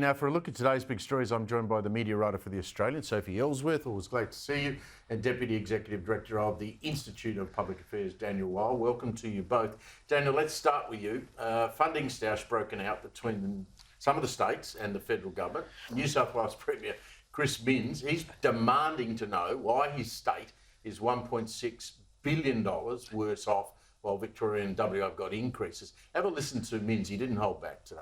Now, for a look at today's big stories, I'm joined by the media writer for The Australian, Sophie Ellsworth. Always glad to see you, and Deputy Executive Director of the Institute of Public Affairs, Daniel Weil. Welcome to you both. Daniel, let's start with you. Funding stoush broken out between some of the states and the federal government. New South Wales Premier Chris Minns, he's demanding to know why his state is $1.6 billion worse off while Victoria and WA have got increases. Have a listen to Minns. He didn't hold back today.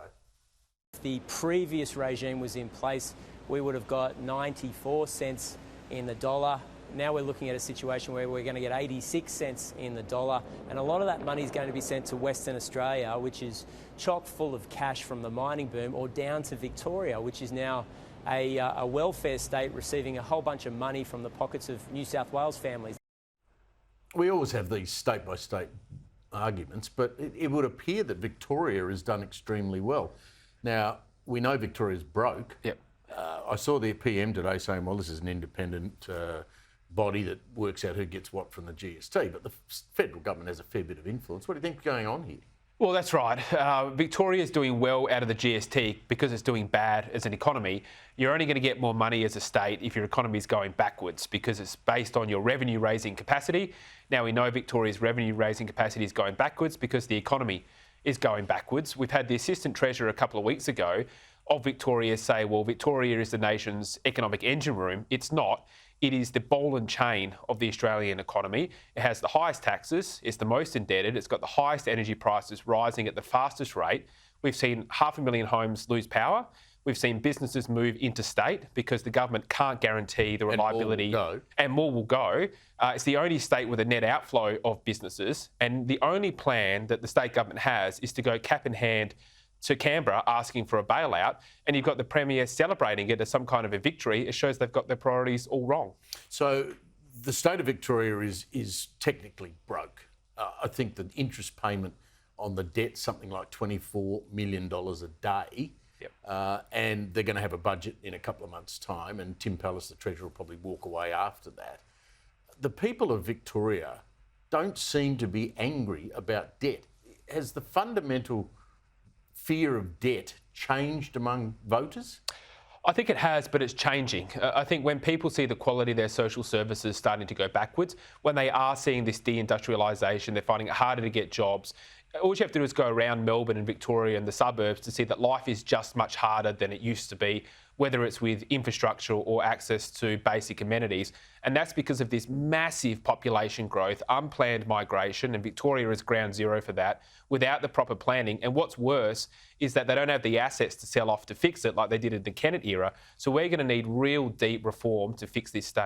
If the previous regime was in place, we would have got 94 cents in the dollar. Now we're looking at a situation where we're going to get 86 cents in the dollar, and a lot of that money is going to be sent to Western Australia, which is chock full of cash from the mining boom, or down to Victoria, which is now a welfare state receiving a whole bunch of money from the pockets of New South Wales families. We always have these state-by-state arguments, but it would appear that Victoria has done extremely well. Now, we know Victoria's broke. Yep. I saw the PM today saying, well, this is an independent body that works out who gets what from the GST, but the federal government has a fair bit of influence. What do you think's going on here? Well, that's right. Victoria's doing well out of the GST because it's doing bad as an economy. You're only going to get more money as a state if your economy is going backwards because it's based on your revenue-raising capacity. Now, we know Victoria's revenue-raising capacity is going backwards because the economy is going backwards. We've had the Assistant Treasurer a couple of weeks ago of Victoria say, well, Victoria is the nation's economic engine room. It's not. It is the ball and chain of the Australian economy. It has the highest taxes, it's the most indebted, it's got the highest energy prices rising at the fastest rate. We've seen 500,000 homes lose power. We've seen businesses move interstate because the government can't guarantee the reliability. And more will go. It's the only state with a net outflow of businesses. And the only plan that the state government has is to go cap in hand to Canberra asking for a bailout. And you've got the Premier celebrating it as some kind of a victory. It shows they've got their priorities all wrong. So the state of Victoria is technically broke. I think the interest payment on the debt, something like $24 million a day. Yep. And they're going to have a budget in a couple of months' time, and Tim Pallas, the Treasurer, will probably walk away after that. The people of Victoria don't seem to be angry about debt. Has the fundamental fear of debt changed among voters? I think it has, but it's changing. I think when people see the quality of their social services starting to go backwards, when they are seeing this deindustrialisation, they're finding it harder to get jobs. All you have to do is go around Melbourne and Victoria and the suburbs to see that life is just much harder than it used to be, whether it's with infrastructure or access to basic amenities. And that's because of this massive population growth, unplanned migration, and Victoria is ground zero for that, without the proper planning. And what's worse is that they don't have the assets to sell off to fix it like they did in the Kennett era. So we're going to need real deep reform to fix this state.